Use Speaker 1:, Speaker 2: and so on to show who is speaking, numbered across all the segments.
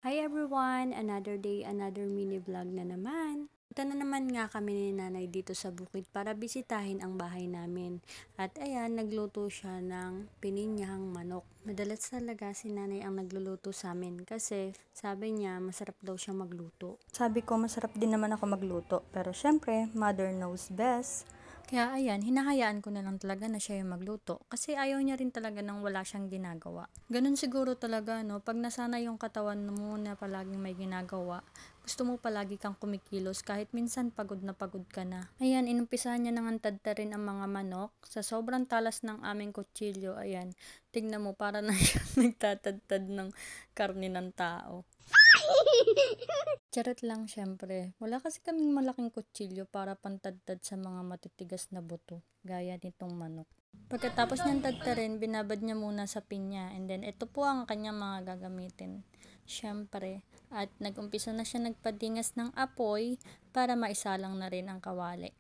Speaker 1: Hi everyone! Another day, another mini vlog na naman. Punta na naman nga kami ni nanay dito sa bukid para bisitahin ang bahay namin. At ayan, nagluto siya ng pininyahang manok. Madalas talaga si nanay ang nagluluto sa amin kasi sabi niya masarap daw siya magluto. Sabi ko masarap din naman ako magluto pero syempre, mother knows best. Kaya ayan, hinahayaan ko na lang talaga na siya yung magluto kasi ayaw niya rin talaga nang wala siyang ginagawa. Ganun siguro talaga, no? Pag nasana yung katawan mo na palaging may ginagawa, gusto mo palagi kang kumikilos kahit minsan pagod na pagod ka na. Ayan, inumpisahan niya nang antadtarin ang mga manok. Sa sobrang talas ng aming kutsilyo, ayan, tignan mo para na siya nagtatadtad ng karne ng tao. Charot lang syempre. Wala kasi kaming malaking kutsilyo para pantadtad sa mga matitigas na buto, gaya nitong manok. Pagkatapos niyang tadtarin, binabad niya muna sa pinya and then ito po ang kanyang mga gagamitin. Syempre, at nag-umpisa na siya nagpadingas ng apoy para maisalang na rin ang kawali.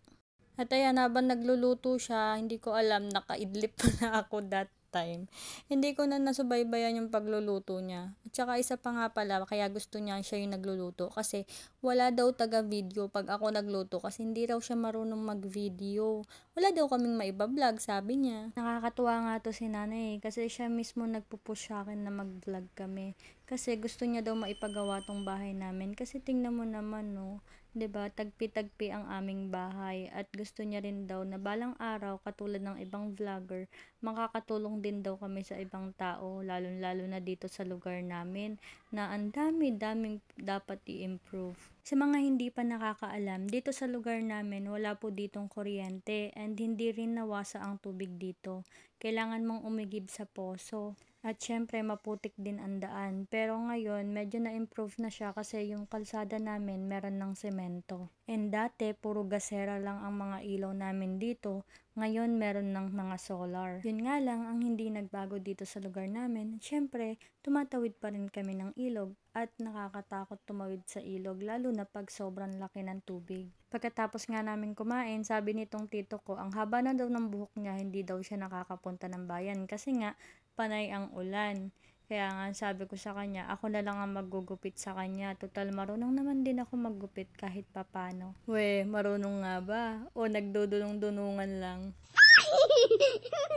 Speaker 1: At ayan, habang nagluluto siya, hindi ko alam, nakaidlip pa na ako that time. Hindi ko na nasubaybayan yung pagluluto niya. At saka isa pa nga pala, kaya gusto niya siya yung nagluluto kasi wala daw taga-video pag ako nagluto kasi hindi raw siya marunong mag-video. Wala daw kaming maiba-vlog, sabi niya. Nakakatuwa nga to si nanay kasi siya mismo nagpupush sa akin na mag-vlog kami. Kasi gusto niya daw maipagawa tong bahay namin kasi tingnan mo naman, no. 'Di ba, tagpi-tagpi ang aming bahay at gusto niya rin daw na balang araw katulad ng ibang vlogger, makakatulong din daw kami sa ibang tao, lalong-lalo na dito sa lugar namin na ang dami-daming dapat i-improve. Sa mga hindi pa nakakaalam, dito sa lugar namin wala po ditong kuryente and hindi rin nawasa ang tubig dito. Kailangan mong umigib sa poso. At syempre, maputik din ang daan. Pero ngayon, medyo na-improve na siya kasi yung kalsada namin meron ng semento. And dati, puro gasera lang ang mga ilaw namin dito. Ngayon, meron ng mga solar. Yun nga lang, ang hindi nagbago dito sa lugar namin, syempre, tumatawid pa rin kami ng ilog at nakakatakot tumawid sa ilog, lalo na pag sobrang laki ng tubig. Pagkatapos nga namin kumain, sabi nitong tito ko, ang haba na daw ng buhok niya, hindi daw siya nakakapunta ng bayan kasi nga, panay ang ulan. Kaya nga sabi ko sa kanya, ako na lang ang maggugupit sa kanya. Total marunong naman din ako maggupit kahit papano. We, marunong nga ba? O nagdudulong-dunungan lang?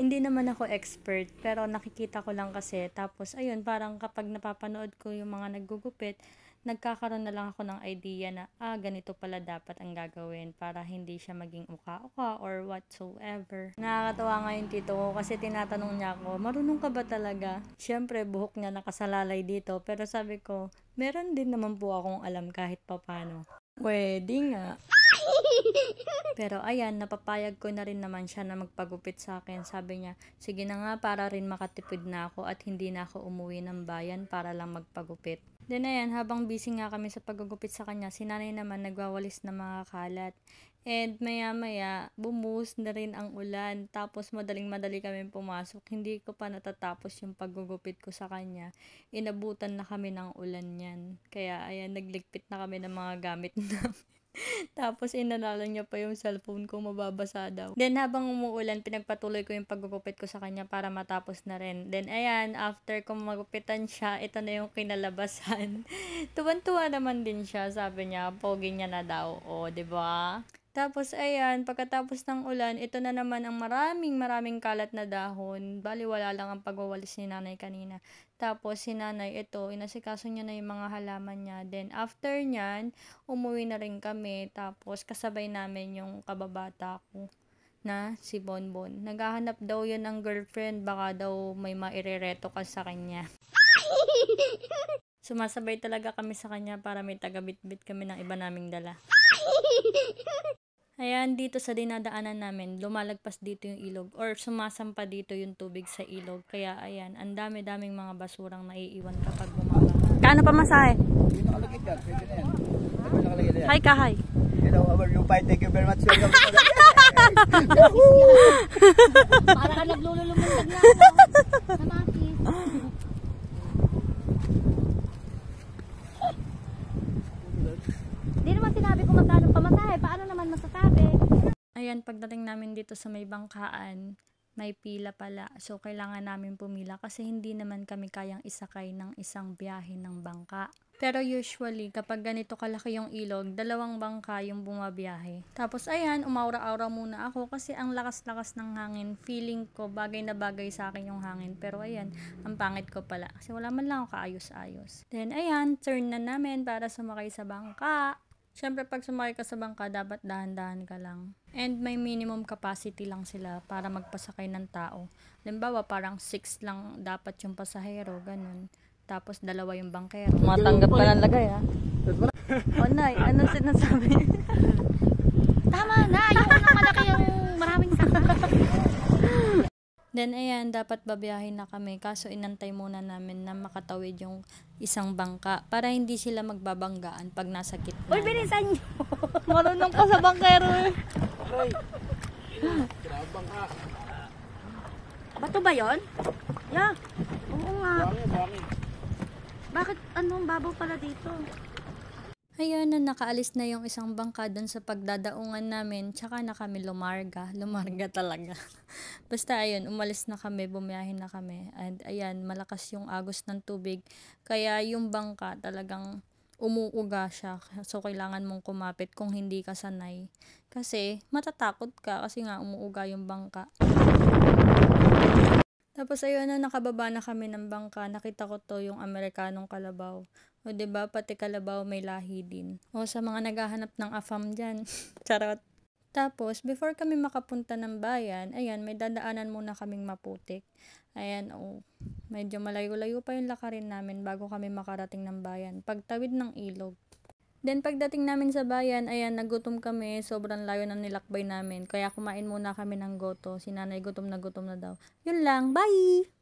Speaker 1: Hindi naman ako expert, pero nakikita ko lang kasi. Tapos ayun, parang kapag napapanood ko yung mga naggugupit, nagkakaroon na lang ako ng idea na, ganito pala dapat ang gagawin para hindi siya maging uka-uka or whatsoever. Nakakatawa nga yung tito ko kasi tinatanong niya ako, marunong ka ba talaga? Siyempre, buhok niya nakasalalay dito, pero sabi ko, meron din naman po akong alam kahit papano. Pwede nga. Pero ayan, napapayag ko na rin naman siya na magpagupit sa akin. Sabi niya, sige na nga para rin makatipid na ako at hindi na ako umuwi ng bayan para lang magpagupit. Then ayan, habang busy nga kami sa paggugupit sa kanya, si nanay naman nagwawalis ng mga kalat. And maya maya, bumuhos na rin ang ulan. Tapos madaling-madali kami pumasok. Hindi ko pa natatapos yung paggugupit ko sa kanya. Inabutan na kami ng ulan yan. Kaya ayan, nagligpit na kami ng mga gamit namin. Tapos inalala niya pa yung cellphone ko mababasa daw. Then habang umuulan, pinagpatuloy ko yung paggugupit ko sa kanya para matapos na rin. Then ayan, after ko magupitan siya, ito na yung kinalabasan. Tuwan-tuwa naman din siya, sabi niya, pogi niya na daw. O, 'di ba? Tapos ayan, pagkatapos ng ulan, ito na naman ang maraming kalat na dahon. Bali wala lang ang pagwawalis ni nanay kanina. Tapos si nanay, ito, inasikaso niya na yung mga halaman niya. Then after nyan, umuwi na rin kami. Tapos kasabay namin yung kababata ko na si Bonbon. Naghahanap daw yun ng girlfriend, baka daw may mairereto ka sa kanya. Sumasabay talaga kami sa kanya para may taga-bitbit kami ng iba naming dala. Ayan, dito sa dinadaanan namin, lumalagpas dito yung ilog or sumasampa dito yung tubig sa ilog. Kaya ayan, ang dami-daming mga basurang naiiwan kapag bumaha. Kaano pa masahe?
Speaker 2: Nakalagay dyan, pwede na yan. Nakalagay na yan.
Speaker 1: Hi ka, hi.
Speaker 2: Hello, how are you? Fine, thank you very much.
Speaker 3: Para ka naglululumundag na ako. Namakis. Di naman sinabi ko magkano pamasahe. Paano naman masasabi?
Speaker 1: Ayan, pagdating namin dito sa may bangkaan, may pila pala. So, kailangan namin pumila kasi hindi naman kami kayang isakay ng isang biyahe ng bangka. Pero usually, kapag ganito kalaki yung ilog, 2 bangka yung bumabiyahe. Tapos ayan, umaura-aura muna ako kasi ang lakas-lakas ng hangin. Feeling ko, bagay na bagay sa akin yung hangin. Pero ayan, ang pangit ko pala kasi wala man lang ako kaayos-ayos. Then ayan, turn na namin para sumakay sa bangka. Siyempre, pag sumakay ka sa bangka, dapat dahan-dahan ka lang. And may minimum capacity lang sila para magpasakay ng tao. Halimbawa, parang 6 lang dapat yung pasahero, ganun. Tapos 2 yung bangkero. Matanggap ka ng lagay, ha? O, Nay, ano sinasabi?
Speaker 3: Tama na, yung unang malaki yung maraming saka.
Speaker 1: Then, ayan, dapat babiyahin na kami. Kaso, inantay muna namin na makatawid yung isang bangka para hindi sila magbabanggaan pag nasa gitna.
Speaker 3: Uy, bilisan nyo.
Speaker 1: Marunong ka sa bangkero, eh.
Speaker 3: Bato ba yun? Yeah. Oo nga. Bakit anong babaw pala dito?
Speaker 1: Ayun, na nakaalis na yung isang bangka dun sa pagdadaungan namin, tsaka na kami lumarga talaga. Basta ayun, umalis na kami, bumiyahin na kami, and ayan, malakas yung agos ng tubig, kaya yung bangka talagang umuuga siya, so kailangan mong kumapit kung hindi ka sanay, kasi matatakot ka, kasi nga umuuga yung bangka. Tapos ayun na, nakababa na kami ng bangka, nakita ko to yung Amerikanong kalabaw. O diba, pati kalabaw may lahi din. O sa mga naghahanap ng afam dyan. Charot. Tapos, before kami makapunta ng bayan, ayan, may dadaanan muna kaming maputik. Ayan, medyo malayo-layo pa yung lakarin namin bago kami makarating ng bayan. Pagtawid ng ilog. Then, pagdating namin sa bayan, ayan, nagutom kami. Sobrang layo ng nilakbay namin. Kaya kumain muna kami ng goto. Si nanay gutom na daw. Yun lang. Bye!